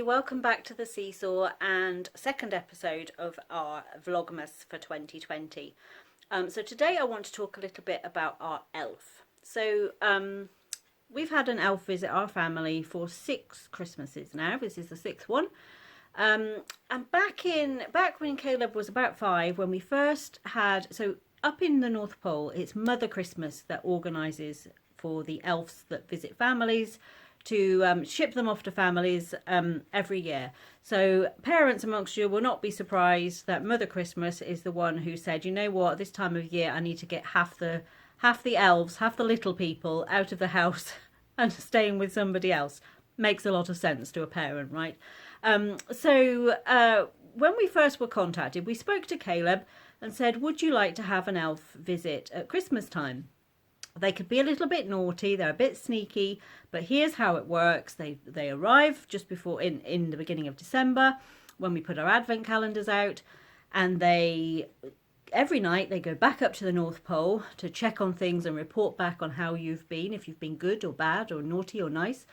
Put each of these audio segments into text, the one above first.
welcome back to the SeeSaw and second episode of our Vlogmas for 2020. So today I want to talk a little bit about our elf. So we've had an elf visit our family for 6 Christmases now. This is the 6th one. And back when Caleb was about 5, when we first had, so up in the North Pole, it's Mother Christmas that organises for the elves that visit families to ship them off to families every year. So parents amongst you will not be surprised that Mother Christmas is the one who said, you know what, this time of year I need to get half the elves, half the little people out of the house and staying with somebody else. Makes a lot of sense to a parent, right? So when we first were contacted, we spoke to Caleb and said, would you like to have an elf visit at Christmas time? They could be a little bit naughty, they're a bit sneaky, but here's how it works. They arrive just before, in the beginning of December, when we put our advent calendars out, and every night they go back up to the North Pole to check on things and report back on how you've been, if you've been good or bad or naughty or nice.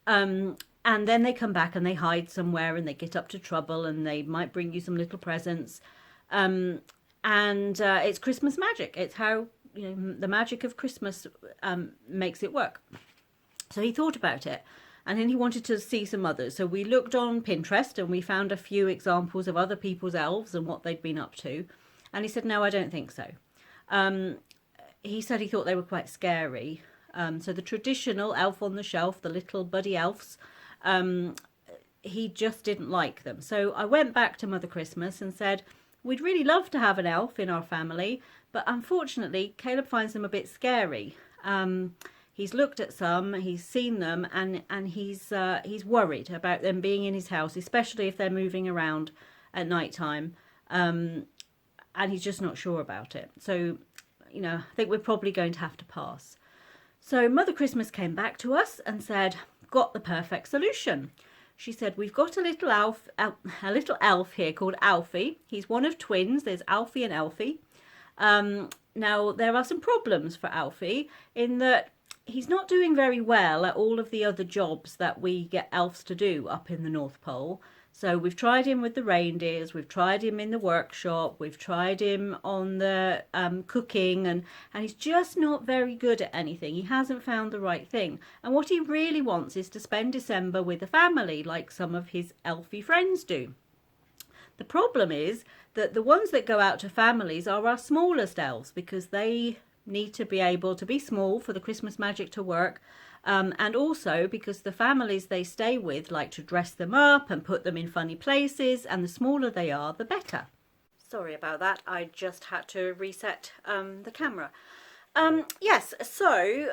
And then they come back and they hide somewhere and they get up to trouble and they might bring you some little presents. And it's Christmas magic. It's how, you know, the magic of Christmas makes it work. So he thought about it and then he wanted to see some others. So we looked on Pinterest and we found a few examples of other people's elves and what they'd been up to. And he said, no, I don't think so. He said he thought they were quite scary. So the traditional elf on the shelf, the little buddy elves, he just didn't like them. So I went back to Mother Christmas and said, we'd really love to have an elf in our family, but unfortunately Caleb finds them a bit scary. He's looked at some, he's seen them, and he's worried about them being in his house, especially if they're moving around at night time, and he's just not sure about it. So, you know, I think we're probably going to have to pass. So Mother Christmas came back to us and said, got the perfect solution. She said, we've got a little elf here called Alfie. He's one of twins. There's Alfie and Alfie. Now, there are some problems for Alfie in that he's not doing very well at all of the other jobs that we get elves to do up in the North Pole. So we've tried him with the reindeers, we've tried him in the workshop, we've tried him on the cooking, and he's just not very good at anything. He hasn't found the right thing. And what he really wants is to spend December with the family, like some of his elfie friends do. The problem is that the ones that go out to families are our smallest elves, because they need to be able to be small for the Christmas magic to work. And also because the families they stay with like to dress them up and put them in funny places, and the smaller they are, the better. Sorry about that, I just had to reset the camera. Yes, so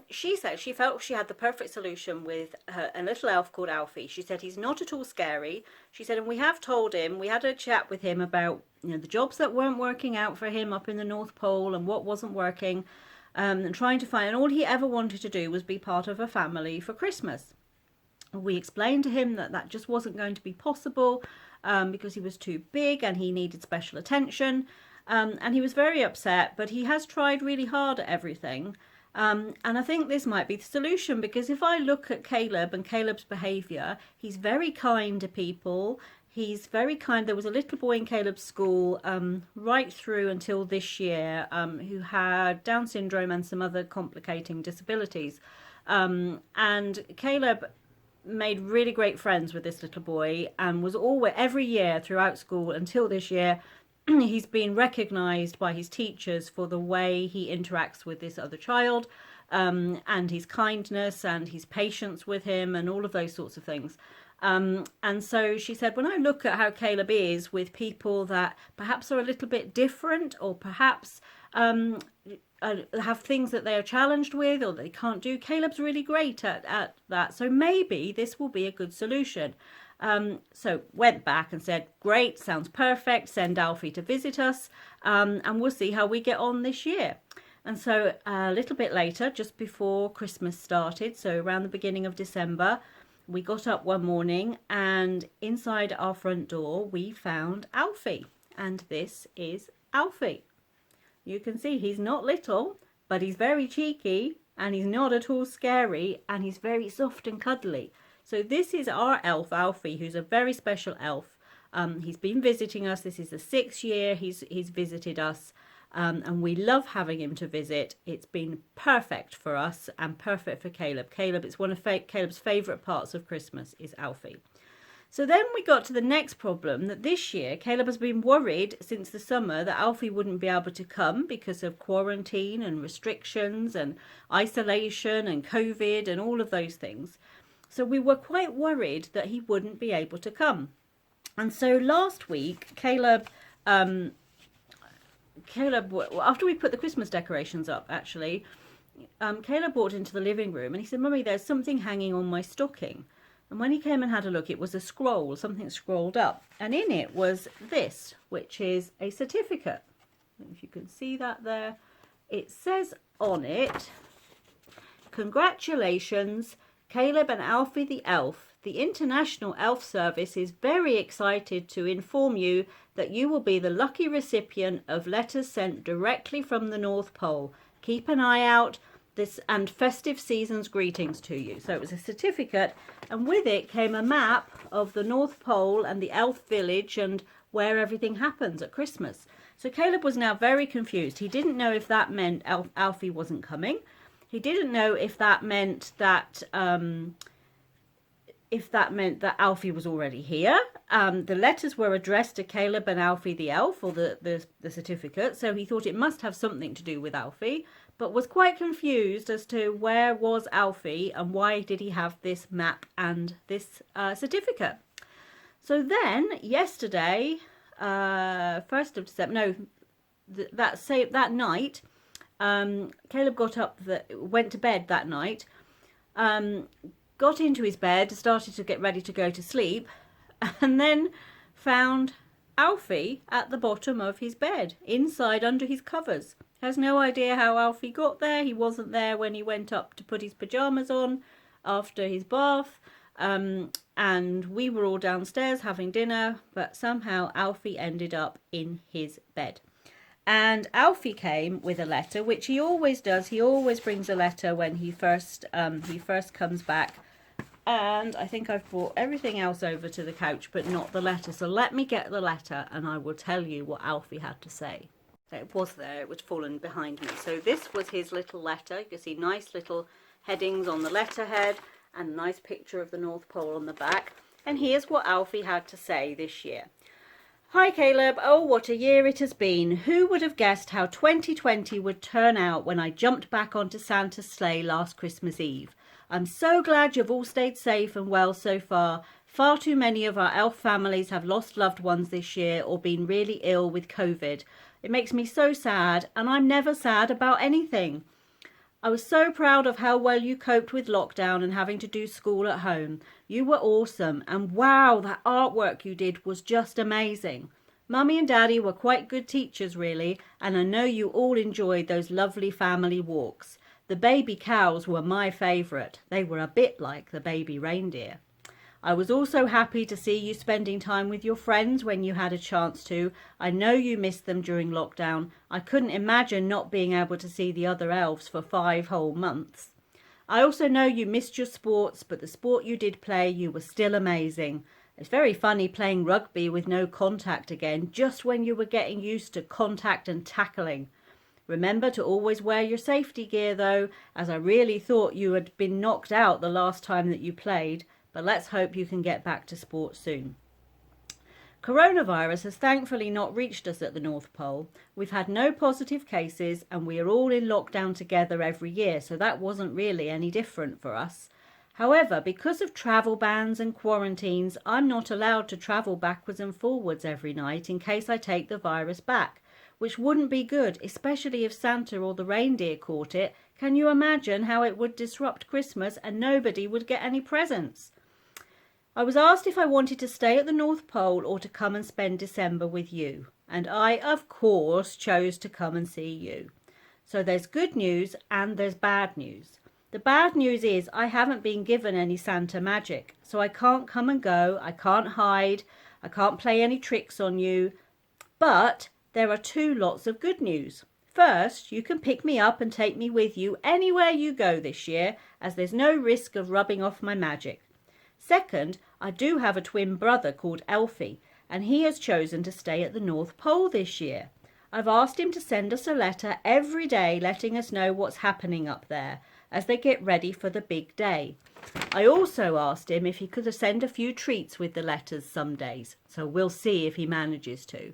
she said she felt she had the perfect solution with a little elf called Alfie. She said he's not at all scary. She said, and we have told him, we had a chat with him about, you know, the jobs that weren't working out for him up in the North Pole and what wasn't working. And trying to find, and all he ever wanted to do was be part of a family for Christmas. We explained to him that that just wasn't going to be possible because he was too big and he needed special attention. And he was very upset, but he has tried really hard at everything. And I think this might be the solution, because if I look at Caleb and Caleb's behaviour, he's very kind to people. He's very kind. There was a little boy in Caleb's school right through until this year who had Down syndrome and some other complicating disabilities. And Caleb made really great friends with this little boy and was always, every year throughout school until this year, he's been recognised by his teachers for the way he interacts with this other child, and his kindness and his patience with him and all of those sorts of things. And so she said, when I look at how Caleb is with people that perhaps are a little bit different, or perhaps have things that they are challenged with or they can't do, Caleb's really great at that. So maybe this will be a good solution. So went back and said, great, sounds perfect, send Alfie to visit us, and we'll see how we get on this year. And so a little bit later, just before Christmas started, so around the beginning of December, we got up one morning and inside our front door we found Alfie, and this is Alfie. You can see he's not little, but he's very cheeky and he's not at all scary, and he's very soft and cuddly. So this is our elf, Alfie, who's a very special elf. He's been visiting us. This is the 6th year he's visited us. And we love having him to visit. It's been perfect for us and perfect for Caleb. It's one of Caleb's favourite parts of Christmas is Alfie. So then we got to the next problem, that this year Caleb has been worried since the summer that Alfie wouldn't be able to come because of quarantine and restrictions and isolation and COVID and all of those things. So we were quite worried that he wouldn't be able to come. And so last week, Caleb, after we put the Christmas decorations up, actually, Caleb walked into the living room and he said, "Mummy, there's something hanging on my stocking." And when he came and had a look, it was a scroll, something scrolled up. And in it was this, which is a certificate. I don't know if you can see that there. It says on it, "Congratulations, Caleb and Alfie the Elf. The International Elf Service is very excited to inform you that you will be the lucky recipient of letters sent directly from the North Pole. Keep an eye out. This and festive season's greetings to you." So it was a certificate, and with it came a map of the North Pole and the elf village and where everything happens at Christmas. So Caleb was now very confused. He didn't know if that meant Alfie wasn't coming. He didn't know if that meant that Alfie was already here. The letters were addressed to Caleb and Alfie the elf, or the certificate, so he thought it must have something to do with Alfie, but was quite confused as to where was Alfie and why did he have this map and this certificate. So then yesterday, 1st of December, that night, Caleb went to bed that night, got into his bed, started to get ready to go to sleep, and then found Alfie at the bottom of his bed, inside under his covers. Has no idea how Alfie got there. He wasn't there when he went up to put his pyjamas on after his bath, and we were all downstairs having dinner, but somehow Alfie ended up in his bed. And Alfie came with a letter, which he always does. He always brings a letter when he first comes back. And I think I've brought everything else over to the couch, but not the letter. So let me get the letter and I will tell you what Alfie had to say. It was there, it was fallen behind me. So this was his little letter. You can see nice little headings on the letterhead and a nice picture of the North Pole on the back. And here's what Alfie had to say this year. "Hi Caleb, oh what a year it has been. Who would have guessed how 2020 would turn out when I jumped back onto Santa's sleigh last Christmas Eve. I'm so glad you've all stayed safe and well so far. Far too many of our elf families have lost loved ones this year or been really ill with COVID. It makes me so sad, and I'm never sad about anything. I was so proud of how well you coped with lockdown and having to do school at home. You were awesome, and wow, that artwork you did was just amazing. Mummy and Daddy were quite good teachers really, and I know you all enjoyed those lovely family walks. The baby cows were my favourite. They were a bit like the baby reindeer. I was also happy to see you spending time with your friends when you had a chance to. I know you missed them during lockdown. I couldn't imagine not being able to see the other elves for 5 whole months. I also know you missed your sports, but the sport you did play, you were still amazing. It's very funny playing rugby with no contact again, just when you were getting used to contact and tackling. Remember to always wear your safety gear though, as I really thought you had been knocked out the last time that you played. But let's hope you can get back to sport soon. Coronavirus has thankfully not reached us at the North Pole. We've had no positive cases and we are all in lockdown together every year, so that wasn't really any different for us. However, because of travel bans and quarantines, I'm not allowed to travel backwards and forwards every night in case I take the virus back, which wouldn't be good, especially if Santa or the reindeer caught it. Can you imagine how it would disrupt Christmas and nobody would get any presents? I was asked if I wanted to stay at the North Pole or to come and spend December with you. And I, of course, chose to come and see you. So there's good news and there's bad news. The bad news is I haven't been given any Santa magic. So I can't come and go, I can't hide, I can't play any tricks on you. But there are 2 lots of good news. First, you can pick me up and take me with you anywhere you go this year, as there's no risk of rubbing off my magic. Second, I do have a twin brother called Alfie, and he has chosen to stay at the North Pole this year. I've asked him to send us a letter every day letting us know what's happening up there as they get ready for the big day. I also asked him if he could send a few treats with the letters some days, so we'll see if he manages to.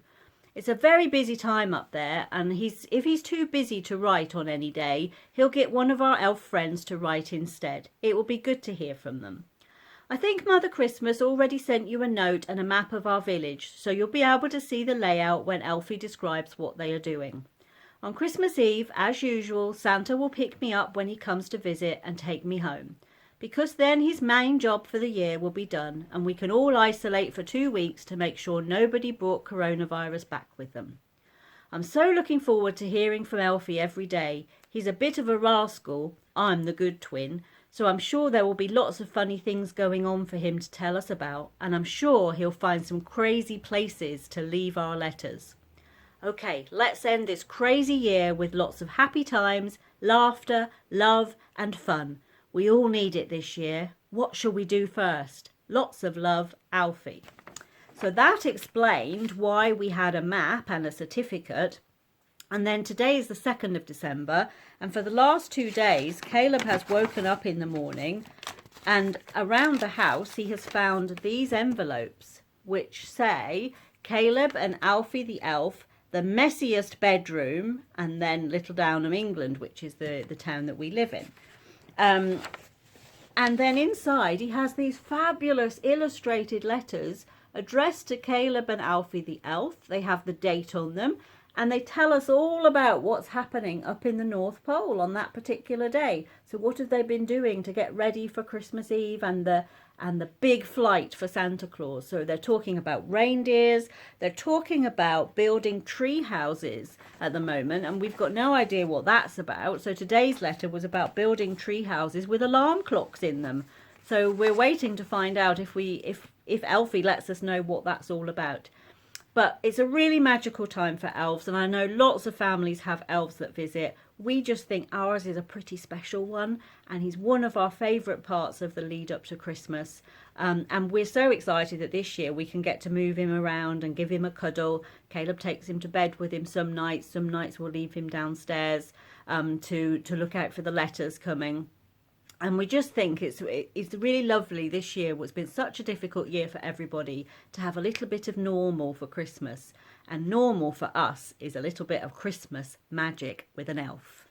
It's a very busy time up there, and if he's too busy to write on any day, he'll get one of our elf friends to write instead. It will be good to hear from them. I think Mother Christmas already sent you a note and a map of our village, so you'll be able to see the layout when Alfie describes what they are doing. On Christmas Eve, as usual, Santa will pick me up when he comes to visit and take me home, because then his main job for the year will be done and we can all isolate for 2 weeks to make sure nobody brought coronavirus back with them. I'm so looking forward to hearing from Alfie every day. He's a bit of a rascal, I'm the good twin, so I'm sure there will be lots of funny things going on for him to tell us about, and I'm sure he'll find some crazy places to leave our letters. Okay, let's end this crazy year with lots of happy times, laughter, love and fun. We all need it this year. What shall we do first? Lots of love, Alfie. So that explained why we had a map and a certificate. And then today is the 2nd of December. And for the last 2 days, Caleb has woken up in the morning and around the house he has found these envelopes which say Caleb and Alfie the elf, the messiest bedroom, and then Little Downham, England, which is the town that we live in. And then inside he has these fabulous illustrated letters addressed to Caleb and Alfie the elf. They have the date on them and they tell us all about what's happening up in the North Pole on that particular day. So what have they been doing to get ready for Christmas Eve and the big flight for Santa Claus? So they're talking about reindeers, they're talking about building tree houses at the moment, and we've got no idea what that's about. So today's letter was about building tree houses with alarm clocks in them. So we're waiting to find out if Alfie lets us know what that's all about. But it's a really magical time for elves, and I know lots of families have elves that visit. We just think ours is a pretty special one, and he's one of our favourite parts of the lead up to Christmas. And we're so excited that this year we can get to move him around and give him a cuddle. Caleb takes him to bed with him some nights we'll leave him downstairs to look out for the letters coming. And we just think it's really lovely this year. It's been such a difficult year for everybody to have a little bit of normal for Christmas. And normal for us is a little bit of Christmas magic with an elf.